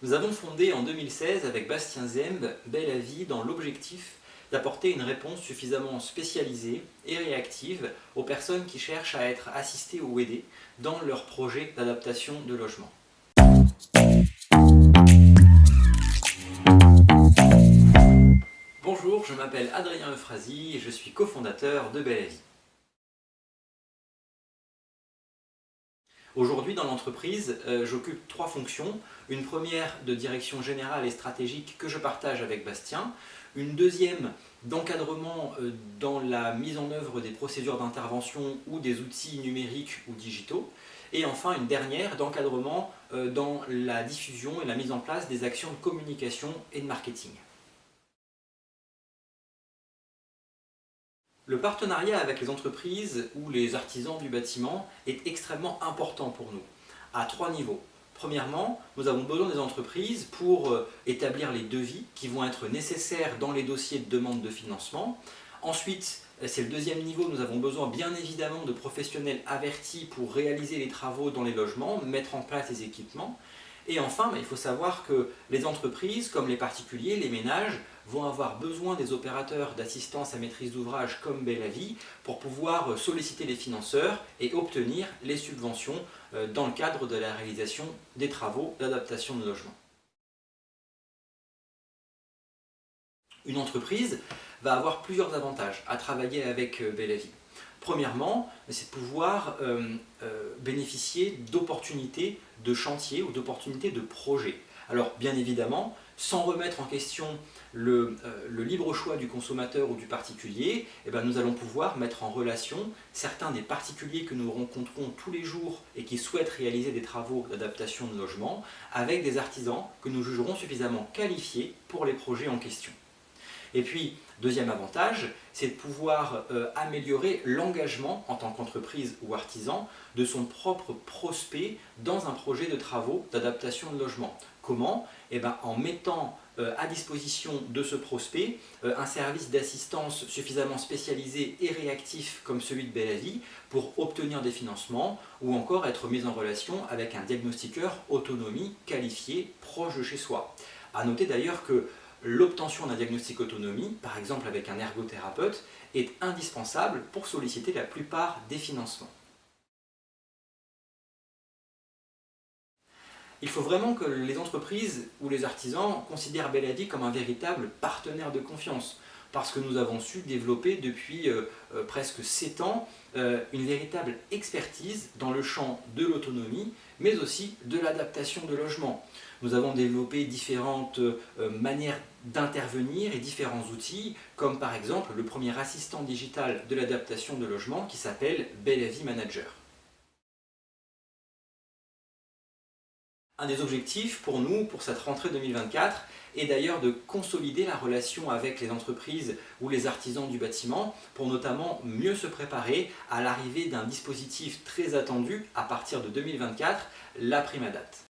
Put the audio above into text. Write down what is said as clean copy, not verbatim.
Nous avons fondé en 2016 avec Bastien Zemb Belle à Vie dans l'objectif d'apporter une réponse suffisamment spécialisée et réactive aux personnes qui cherchent à être assistées ou aidées dans leur projet d'adaptation de logement. Bonjour, je m'appelle Adrien Euphrasi et je suis cofondateur de Belle à Vie. Aujourd'hui, dans l'entreprise, j'occupe 3 fonctions. Une première de direction générale et stratégique que je partage avec Bastien. Une deuxième d'encadrement dans la mise en œuvre des procédures d'intervention ou des outils numériques ou digitaux. Et enfin, une dernière d'encadrement dans la diffusion et la mise en place des actions de communication et de marketing. Le partenariat avec les entreprises ou les artisans du bâtiment est extrêmement important pour nous, à 3 niveaux. Premièrement, nous avons besoin des entreprises pour établir les devis qui vont être nécessaires dans les dossiers de demande de financement. Ensuite, c'est le deuxième niveau, nous avons besoin bien évidemment de professionnels avertis pour réaliser les travaux dans les logements, mettre en place les équipements. Et enfin, il faut savoir que les entreprises, comme les particuliers, les ménages, vont avoir besoin des opérateurs d'assistance à maîtrise d'ouvrage comme Belle à Vie pour pouvoir solliciter les financeurs et obtenir les subventions dans le cadre de la réalisation des travaux d'adaptation de logement. Une entreprise va avoir plusieurs avantages à travailler avec Belle à Vie. Premièrement, c'est de pouvoir bénéficier d'opportunités de chantier ou d'opportunités de projet. Alors bien évidemment, sans remettre en question le libre choix du consommateur ou du particulier, nous allons pouvoir mettre en relation certains des particuliers que nous rencontrons tous les jours et qui souhaitent réaliser des travaux d'adaptation de logement avec des artisans que nous jugerons suffisamment qualifiés pour les projets en question. Et puis, deuxième avantage, c'est de pouvoir améliorer l'engagement en tant qu'entreprise ou artisan de son propre prospect dans un projet de travaux d'adaptation de logement. Comment ? En mettant à disposition de ce prospect un service d'assistance suffisamment spécialisé et réactif comme celui de Belle à Vie pour obtenir des financements ou encore être mis en relation avec un diagnostiqueur autonomie qualifié proche de chez soi. A noter d'ailleurs que l'obtention d'un diagnostic autonomie, par exemple avec un ergothérapeute, est indispensable pour solliciter la plupart des financements. Il faut vraiment que les entreprises ou les artisans considèrent Belle à Vie comme un véritable partenaire de confiance, parce que nous avons su développer depuis presque 7 ans une véritable expertise dans le champ de l'autonomie, mais aussi de l'adaptation de logement. Nous avons développé différentes manières d'intervenir et différents outils, comme par exemple le premier assistant digital de l'adaptation de logement qui s'appelle Belle à Vie Manager. Un des objectifs pour nous, pour cette rentrée 2024, est d'ailleurs de consolider la relation avec les entreprises ou les artisans du bâtiment pour notamment mieux se préparer à l'arrivée d'un dispositif très attendu à partir de 2024, la prime ADAPT.